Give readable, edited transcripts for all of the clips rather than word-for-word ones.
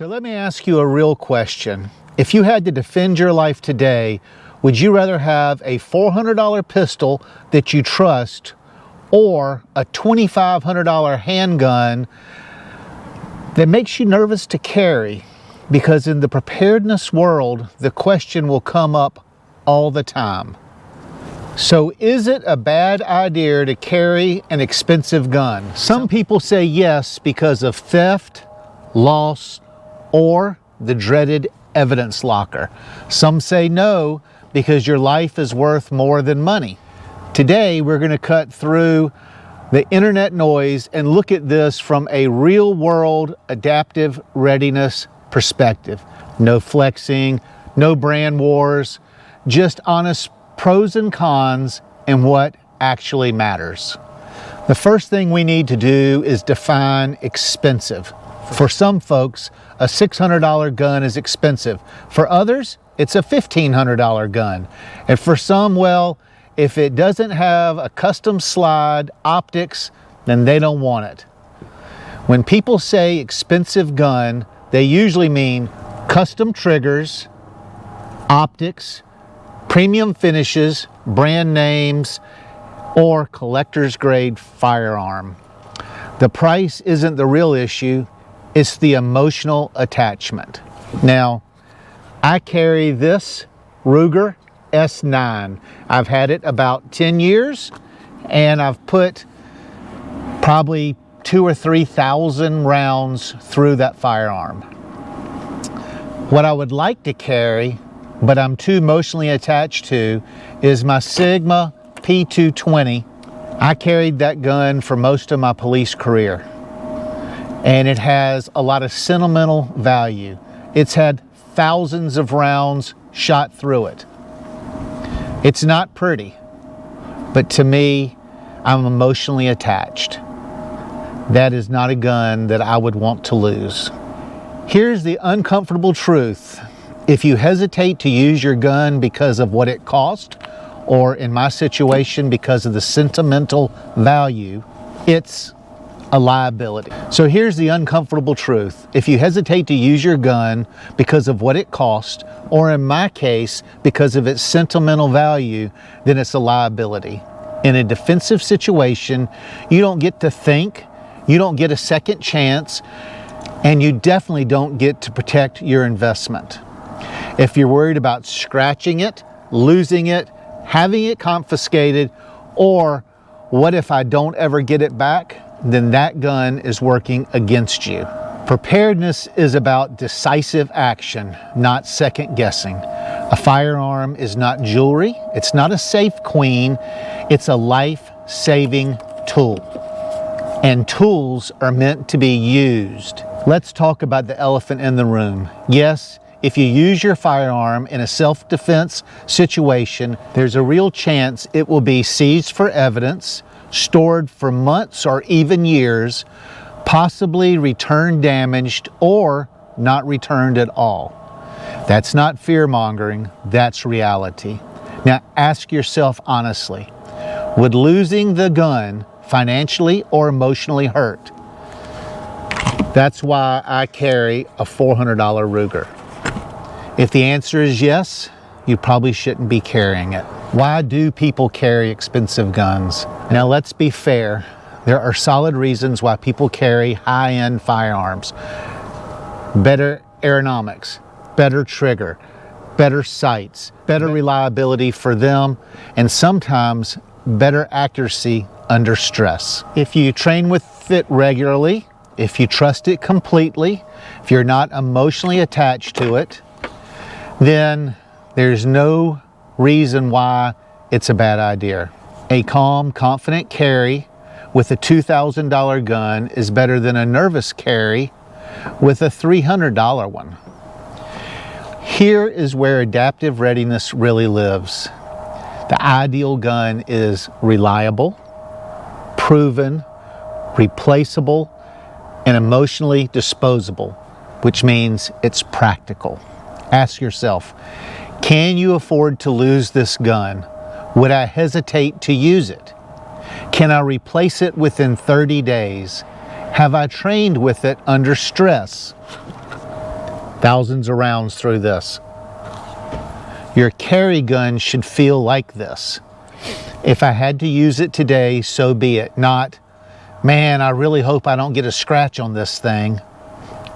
So let me ask you a real question. If you had to defend your life today, would you rather have a $400 pistol that you trust or a $2,500 handgun that makes you nervous to carry? Because in the preparedness world, the question will come up all the time. So is it a bad idea to carry an expensive gun? Some people say yes because of theft, loss, or the dreaded evidence locker. Some say no because your life is worth more than money. Today, we're going to cut through the internet noise and look at this from a real-world adaptive readiness perspective. No flexing, no brand wars, just honest pros and cons and what actually matters. The first thing we need to do is define expensive. For some folks, a $600 gun is expensive. For others, it's a $1,500 gun. And for some, well, if it doesn't have a custom slide, optics, then they don't want it. When people say expensive gun, they usually mean custom triggers, optics, premium finishes, brand names, or collector's grade firearm. The price isn't the real issue. It's the emotional attachment. Now, I carry this Ruger S9. I've had it about 10 years, and I've put probably 2,000 or 3,000 rounds through that firearm. What I would like to carry, but I'm too emotionally attached to, is my Sigma P220. I carried that gun for most of my police career, and it has a lot of sentimental value. It's had thousands of rounds shot through it. It's not pretty, but to me, I'm emotionally attached. That is not a gun that I would want to lose. Here's the uncomfortable truth. If you hesitate to use your gun because of what it cost, or in my situation, because of the sentimental value, it's a liability. So here's the uncomfortable truth. If you hesitate to use your gun because of what it cost, or in my case, because of its sentimental value, then it's a liability. In a defensive situation, you don't get to think, you don't get a second chance, and you definitely don't get to protect your investment. If you're worried about scratching it, losing it, having it confiscated, or what if I don't ever get it back, then that gun is working against you. Preparedness is about decisive action, not second guessing. A firearm is not jewelry. It's not a safe queen. It's a life-saving tool. And tools are meant to be used. Let's talk about the elephant in the room. Yes, if you use your firearm in a self-defense situation, there's a real chance it will be seized for evidence, stored for months or even years, possibly returned damaged or not returned at all. That's not fear-mongering, that's reality. Now ask yourself honestly, would losing the gun financially or emotionally hurt? That's why I carry a $400 Ruger. If the answer is yes, you probably shouldn't be carrying it. Why do people carry expensive guns? Now let's be fair. There are solid reasons why people carry high-end firearms. Better aerodynamics, better trigger, better sights, better reliability for them, and sometimes better accuracy under stress. If you train with it regularly, if you trust it completely, if you're not emotionally attached to it, then there's no reason why it's a bad idea. A calm, confident carry with a $2,000 gun is better than a nervous carry with a $300 one. Here is where adaptive readiness really lives. The ideal gun is reliable, proven, replaceable, and emotionally disposable, which means it's practical. Ask yourself, can you afford to lose this gun? Would I hesitate to use it? Can I replace it within 30 days? Have I trained with it under stress? thousands of rounds through this. Your carry gun should feel like this. If I had to use it today, so be it. Not, man, I really hope I don't get a scratch on this thing.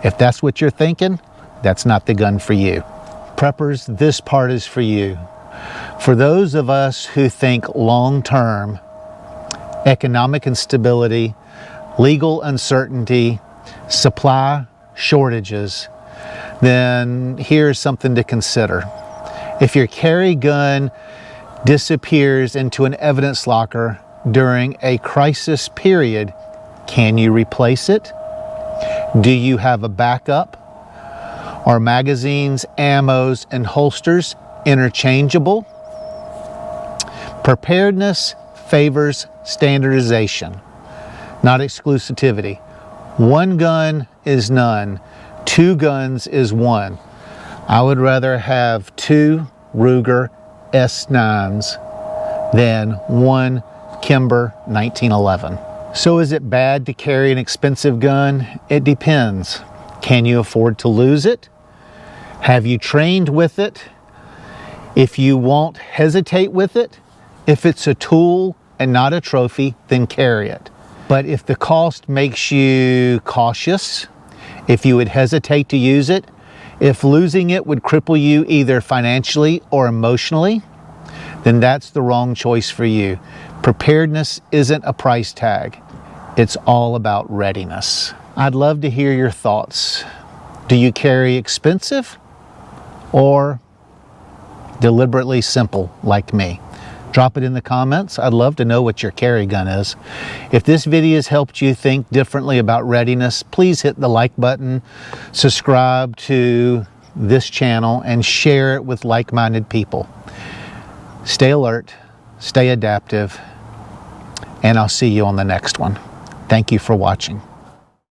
If that's what you're thinking, that's not the gun for you. Preppers, this part is for you. For those of us who think long-term, economic instability, legal uncertainty, supply shortages, then here's something to consider. If your carry gun disappears into an evidence locker during a crisis period, can you replace it? Do you have a backup? Are magazines, ammos, and holsters interchangeable? Preparedness favors standardization, not exclusivity. One gun is none. Two guns is one. I would rather have 2 Ruger S9s than 1 Kimber 1911. So is it bad to carry an expensive gun? It depends. Can you afford to lose it? Have you trained with it? If you won't hesitate with it, if it's a tool and not a trophy, then carry it. But if the cost makes you cautious, if you would hesitate to use it, if losing it would cripple you either financially or emotionally, then that's the wrong choice for you. Preparedness isn't a price tag. It's all about readiness. I'd love to hear your thoughts. Do you carry expensive or deliberately simple like me? Drop it in the comments. I'd love to know what your carry gun is. If this video has helped you think differently about readiness, please hit the like button, subscribe to this channel, and share it with like-minded people. Stay alert, stay adaptive, and I'll see you on the next one. Thank you for watching.